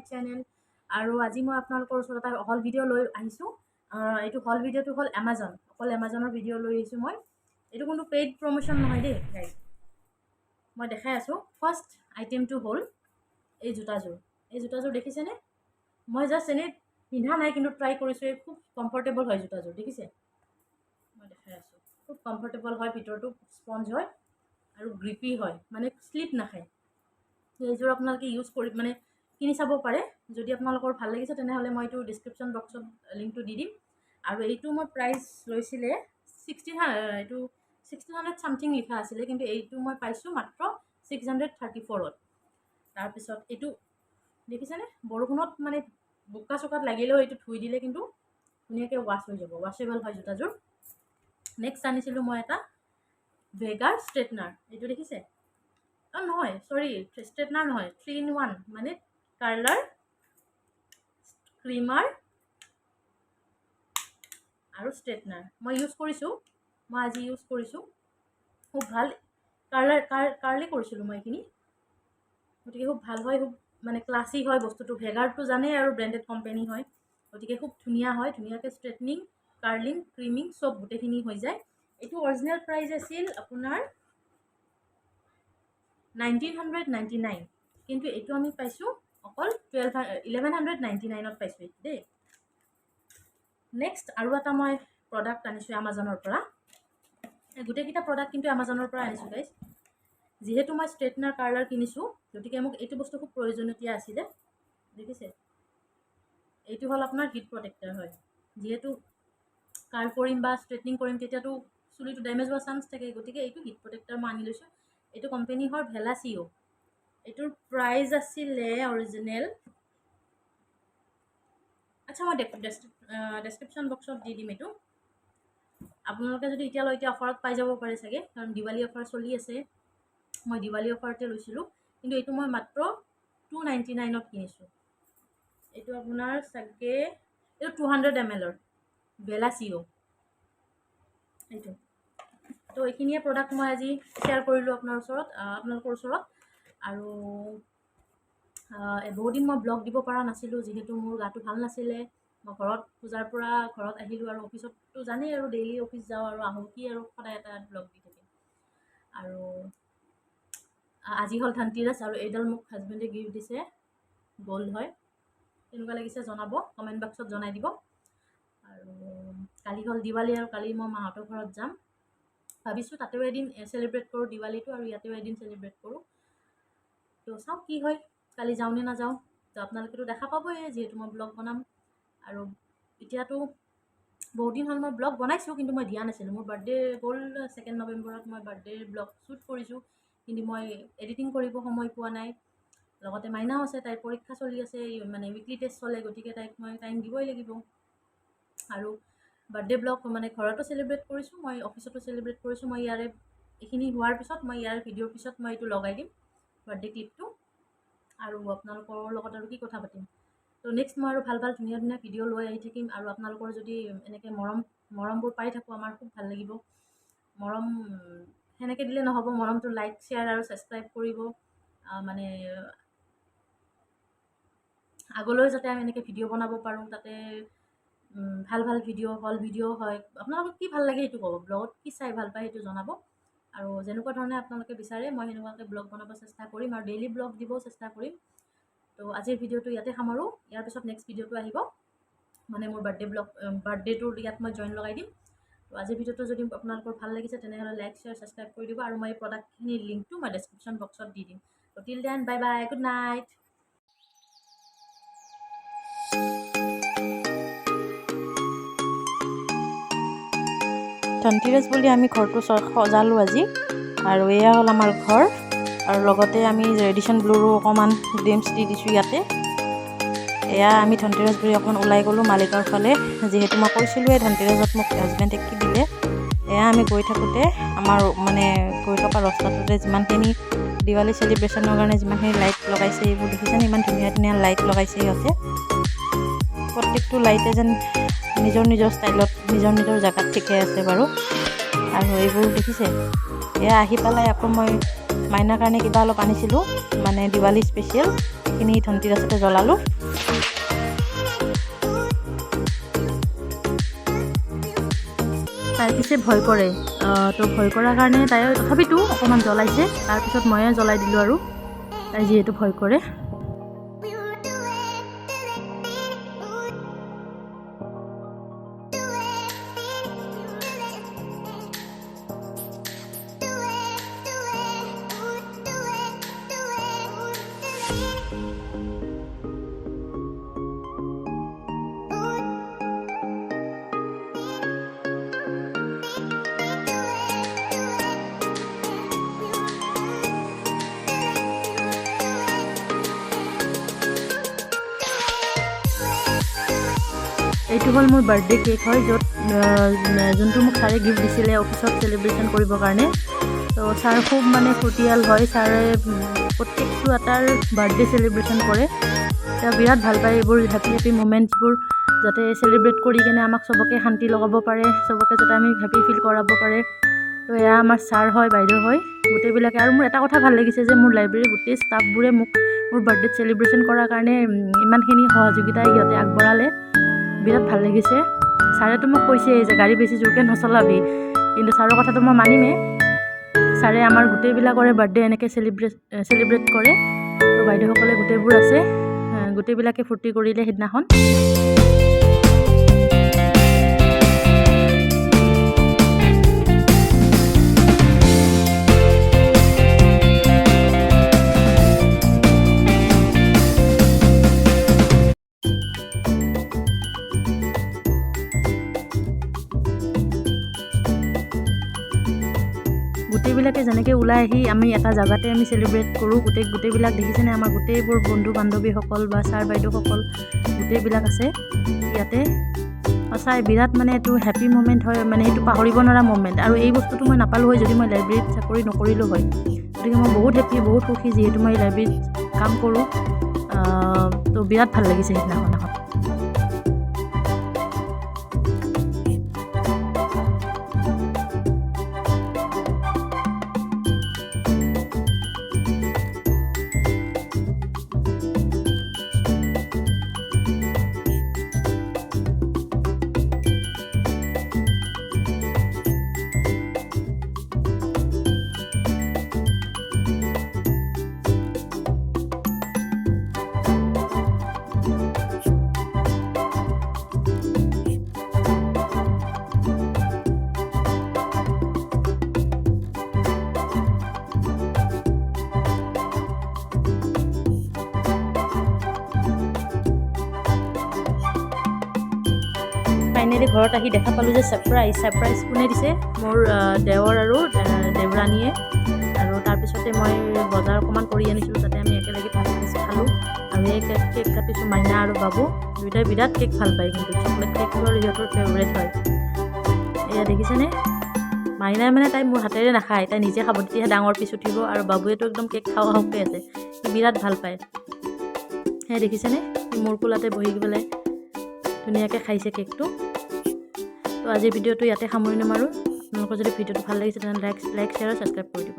My channel. আৰু আজি মই আপোনালোকৰ ওচৰত এটা হল ভিডিঅ' লৈ আহিছোঁ। এইটো হল ভিডিঅ'টো হ'ল এমাজন, অকল এমাজনৰ ভিডিঅ' লৈ আহিছোঁ মই। এইটো কোনো পেইড প্ৰমোশ্যন নহয় দেই গাইজ, মই দেখাই আছোঁ। ফাৰ্ষ্ট আইটেমটো হ'ল এই জোতাযোৰ। এই জোতাযোৰ দেখিছেনে? মই জাষ্ট এনেই পিন্ধা নাই, কিন্তু ট্ৰাই কৰিছোঁ। এই খুব কমফৰ্টেবল হয় জোতাযোৰ, দেখিছে? মই দেখাই আছোঁ, খুব কমফৰ্টেবল হয়, ভিতৰটো স্পঞ্জ হয় আৰু গ্ৰিপি হয়, মানে শ্লিপ নাখায়। এইযোৰ আপোনালোকে ইউজ কৰি মানে কিনি চাব পাৰে। যদি আপোনালোকৰ ভাল লাগিছে তেনেহ'লে মই এইটো ডিছক্ৰিপশ্যন বক্সত লিংকটো দি দিম। আৰু এইটো মই প্ৰাইচ লৈছিলে 1600 চামথিং লিখা আছিলে, কিন্তু এইটো মই পাইছোঁ মাত্ৰ 634ত। তাৰপিছত এইটো দেখিছেনে? বৰষুণত মানে বোকা চোকাত লাগিলেও এইটো ধুই দিলে কিন্তু ধুনীয়াকৈ ৱাশ্ব হৈ যাব, ৱাশ্বেবল হয় জোতাযোৰ। নেক্সট আনিছিলোঁ মই এটা ভেগাৰ ষ্ট্ৰেটনাৰ। এইটো দেখিছে? নহয় চৰি, ষ্ট্ৰেটনাৰ নহয়, 3-in-1, মানে কাৰ্লাৰ, ক্ৰিমাৰ আৰু ষ্ট্ৰেটনাৰ। মই ইউজ কৰিছোঁ, মই আজি ইউজ কৰিছোঁ, খুব ভাল। কাৰ্লি কৰিছিলোঁ মই এইখিনি, গতিকে খুব ভাল হয়, খুব মানে ক্লাছি হয় বস্তুটো। ভেগাৰটো জানেই আৰু ব্ৰেণ্ডেড কোম্পানী হয়, গতিকে খুব ধুনীয়া হয়, ধুনীয়াকৈ ষ্ট্ৰেটনিং, কাৰ্লিং, ক্ৰিমিং চব গোটেইখিনি হৈ যায়। এইটো অৰিজিনেল প্ৰাইচ আছিল আপোনাৰ 1999, কিন্তু এইটো আমি পাইছোঁ অকল 1199ত পাইছোঁ এইটো দেই। নেক্সট আৰু এটা মই প্ৰডাক্ট আনিছোঁ এমাজনৰ পৰা। গোটেইকেইটা প্ৰডাক্ট কিন্তু এমাজনৰ পৰা আনিছোঁ গাইজ। যিহেতু মই ষ্ট্ৰেটনাৰ কাৰ্লাৰ কিনিছোঁ, গতিকে মোক এইটো বস্তু খুব প্ৰয়োজনীয়তা আছিলে। দেখিছে? এইটো হ'ল আপোনাৰ হিট প্ৰটেক্টাৰ হয়। যিহেতু কাৰ্ল কৰিম বা ষ্ট্ৰেটনিং কৰিম তেতিয়াতো চুলিটো ডেমেজ হোৱাৰ চান্স থাকে, গতিকে এইটো হিট প্ৰটেক্টাৰ মই আনি লৈছোঁ। এইটো কোম্পানী হ'ল ভেলাচিঅ'। এইটোৰ প্ৰাইচ আছিলে অৰিজিনেল, আচ্ছা মই ডেছক্ৰিপশ্যন বক্সত দি দিম এইটো। আপোনালোকে যদি এতিয়ালৈকে অফাৰত পাই যাব পাৰে চাগে, কাৰণ দিৱালী অফাৰ চলি আছে। মই দিৱালী অফাৰতে লৈছিলোঁ, কিন্তু এইটো মই মাত্ৰ 299ত কিনিছোঁ। এইটো আপোনাৰ চাগে এইটো 200 ml ভেলাচিঅ'। এইটো তো এইখিনিয়ে প্ৰডাক্ট মই আজি শ্বেয়াৰ কৰিলোঁ আপোনালোকৰ ওচৰত। আৰু বহুত দিন মই ব্লগ দিব পৰা নাছিলোঁ, যিহেতু মোৰ গাটো ভাল নাছিলে। মই পূজাৰ পৰা ঘৰত আহিলোঁ, আৰু অফিচততো জানেই আৰু ডেইলি অফিচ যাওঁ আৰু আহোঁ, কি আৰু সদায় এটা ব্লগ দি থাকিম। আৰু আজি হ'ল ধনতেৰাছ, আৰু এইডাল মোক হাজবেণ্ডে গিফ্ট দিছে, গ'ল্ড হয়। কেনেকুৱা লাগিছে জনাব, কমেণ্ট বক্সত জনাই দিব। আৰু কালি হ'ল দিৱালী, আৰু কালি মই মাহঁতৰ ঘৰত যাম। ভাবিছোঁ তাতেও এদিন চেলিব্ৰেট কৰোঁ দিৱালীটো, আৰু ইয়াতেও এদিন চেলিব্ৰেট কৰোঁ। তো চাওঁ কি হয়, কালি যাওঁ নে নাযাওঁ। তো আপোনালোকেতো দেখা পাবই, যিহেতু মই ব্লগ বনাম। আৰু এতিয়াতো বহুত দিন হ'ল মই ব্লগ বনাইছোঁ, কিন্তু মই দিয়া নাছিলোঁ। মোৰ বাৰ্থডে গ'ল 2 নৱেম্বৰত, মই বাৰ্থডেৰ ব্লগ শ্বুট কৰিছোঁ, কিন্তু মই এডিটিং কৰিব সময় পোৱা নাই। লগতে মাইনাও আছে, তাইৰ পৰীক্ষা চলি আছে, মানে উইকলি টেষ্ট চলে, গতিকে তাইক মই টাইম দিবই লাগিব। আৰু বাৰ্থডে ব্লগ মানে ঘৰতো চেলিব্ৰেট কৰিছোঁ, মই অফিচতো চেলিব্ৰেট কৰিছোঁ। মই এইখিনি হোৱাৰ পিছত, মই ইয়াৰ ভিডিঅ'ৰ পিছত মই এইটো লগাই দিম, বাৰ্থডে ক্লিপটো। আৰু আপোনালোকৰ লগত আৰু কি কথা পাতিম। তো নেক্সট মই আৰু ভাল ভাল ধুনীয়া ধুনীয়া ভিডিঅ' লৈ আহি থাকিম। আৰু আপোনালোকৰ যদি এনেকৈ মৰমবোৰ পাই থাকোঁ, আমাৰ খুব ভাল লাগিব। মৰম সেনেকৈ দিলে নহ'ব, মৰমটো লাইক, শ্বেয়াৰ আৰু ছাবস্ক্ৰাইব কৰিব। মানে আগলৈ যাতে আমি এনেকৈ ভিডিঅ' বনাব পাৰোঁ, তাতে ভাল ভাল ভিডিঅ' হল ভিডিঅ' হয়। আপোনালোকক কি ভাল লাগে সেইটো ক'ব, ব্লগত কি চাই ভাল পায় সেইটো জনাব। আৰু যেনেকুৱা ধৰণে আপোনালোকে বিচাৰে মই সেনেকুৱাকৈ ব্লগ বনাব চেষ্টা কৰিম, আৰু ডেইলি ব্লগ দিব চেষ্টা কৰিম। তো আজিৰ ভিডিঅ'টো ইয়াতে সামৰোঁ। ইয়াৰ পিছত নেক্সট ভিডিঅ'টো আহিব, মানে মোৰ বাৰ্থডেটোৰ ইয়াত মই জইন লগাই দিম। তো আজিৰ ভিডিঅ'টো যদি আপোনালোকৰ ভাল লাগিছে তেনেহ'লে লাইক, শ্বেয়াৰ, ছাবস্ক্ৰাইব কৰি দিব। আৰু মই এই প্ৰডাক্টখিনিৰ লিংকটো মই ডেছক্ৰিপশ্যন বক্সত দি দিম। তো till then, bye bye, good night. Dhanteras বুলি আমি ঘৰটো সজালোঁ আজি, আৰু এয়া হ'ল আমাৰ ঘৰ। আৰু লগতে আমি ৰেডিশ্যন ব্লুৰো অকণমান ড্ৰিমছ দি দিছোঁ ইয়াতে। এয়া আমি ধনতেৰাছ বুলি অকণমান ওলাই গ'লোঁ মালিকৰ ফালে, যিহেতু মই কৈছিলোঁৱে ধনতেৰাছত মোক হাজবেণ্ডে কি দিলে। এয়া আমি গৈ থাকোঁতে আমাৰ মানে গৈ থকা ৰাস্তাটোতে যিমানখিনি দিৱালী চেলিব্ৰেশ্যনৰ কাৰণে যিমানখিনি লাইট লগাইছে, এইবোৰ দেখিছেনে? ইমান ধুনীয়া ধুনীয়া লাইট লগাইছে সিহঁতে। প্ৰত্যেকটো লাইটে যেন নিজৰ নিজৰ ষ্টাইলত নিজৰ নিজৰ জেগাত ঠিকে আছে বাৰু। আৰু এইবোৰ দেখিছে, এয়া আহি পেলাই আকৌ মই মাইনাৰ কাৰণে কিবা অলপ আনিছিলোঁ মানে দিৱালী স্পেচিয়েল, সেইখিনি ধনতেৰাছতে জ্বলালোঁ। তাই পিছে ভয় কৰে, তো ভয় কৰাৰ কাৰণে তাই তথাপিতো অকণমান জ্বলাইছে। তাৰপিছত ময়ে জ্বলাই দিলোঁ আৰু, তাই যিহেতু ভয় কৰে। এইটো হ'ল মোৰ বাৰ্থডে কেক হয়, যোনটো মোক ছাৰে গিফ্ট দিছিলে অফিচত চেলিব্ৰেশ্যন কৰিবৰ কাৰণে। তো ছাৰ খুব মানে ফূৰ্তিয়াল হয়, ছাৰে প্ৰত্যেকটো এটাৰ বাৰ্থডে চেলিব্ৰেশ্যন কৰে। তেওঁ বিৰাট ভাল পায় এইবোৰ হেপী মুমেণ্টছবোৰ, যাতে চেলিব্ৰেট কৰি কিনে আমাক চবকে শান্তি লগাব পাৰে, চবকে যাতে আমি হেপী ফিল কৰাব পাৰে। তো এয়া আমাৰ ছাৰ হয়, বাইদেউ হয়, গোটেইবিলাকে। আৰু মোৰ এটা কথা ভাল লাগিছে যে মোৰ লাইব্ৰেৰীৰ গোটেই ষ্টাফবোৰে মোক মোৰ বাৰ্থডে চেলিব্ৰেশ্যন কৰাৰ কাৰণে ইমানখিনি সহযোগিতা সিহঁতে আগবঢ়ালে, বিৰাট ভাল লাগিছে। ছাৰেতো মোক কৈছে যে গাড়ী বেছি জোৰকৈ নচলাবি, কিন্তু ছাৰৰ কথাটো মই মানিমেই। ছাৰে আমাৰ গোটেইবিলাকৰে বাৰ্থডে এনেকৈ চেলিব্ৰেট কৰে। তো বাইদেউসকলে গোটেইবোৰ আছে, গোটেইবিলাকে ফূৰ্তি কৰিলে সেইদিনাখন। গোটেইবিলাকে যেনেকৈ ওলাই আহি আমি এটা জেগাতে আমি চেলিব্ৰেট কৰোঁ, গোটেইবিলাক দেখিছেনে? আমাৰ গোটেইবোৰ বন্ধু বান্ধৱীসকল বা ছাৰ বাইদেউসকল গোটেইবিলাক আছে ইয়াতে। সঁচাই বিৰাট মানে এইটো হেপী মুমেণ্ট হয়, মানে সেইটো পাহৰিব নোৱাৰা মুমেণ্ট। আৰু এই বস্তুটো মই নাপালোঁ হয় যদি মই লাইব্ৰেৰীত চাকৰি নকৰিলোঁ হয়। গতিকে মই বহুত হেপী, বহুত সুখী যিহেতু মই লাইব্ৰেৰীত কাম কৰোঁ। তো বিৰাট ভাল লাগিছে সেইদিনাখন। ফাইনেলি ঘৰত আহি দেখা পালোঁ যে ছাৰপ্ৰাইজ কোনে দিছে? মোৰ দেৱৰ আৰু দেৱৰাণীয়ে। আৰু তাৰপিছতে মই বজাৰ অকণমান কৰি আনিছিলোঁ, তাতে আমি একেলগে ভাত খালোঁ। আৰু এই কেক কাটিছোঁ মাইনা আৰু বাবু, দুয়োটাই বিৰাট কেক ভাল পায়, কিন্তু চকলেট কেকটো আৰু সিহঁতৰ ফেভৰেট হয়। এয়া দেখিছেনে? মাইনাই মানে তাই মোৰ হাতেৰে নাখায়, তাই নিজে খাব, তেতিয়াহে ডাঙৰ পিচ উঠিব। আৰু বাবুৱেতো একদম কেক খাওঁকে আছে, সি বিৰাট ভাল পায়। সেয়া দেখিছেনে? সি মোৰ কোলাতে বহি পেলাই ধুনীয়াকৈ খাইছে কেকটো। তো আজিৰ ভিডিঅ'টো ইয়াতে সামৰণি মাৰোঁ। আপোনালোকৰ যদি ভিডিঅ'টো ভাল লাগিছে তেনেহ'লে লাইক শ্বেয়াৰ আৰু ছাবস্ক্ৰাইব কৰি দিব।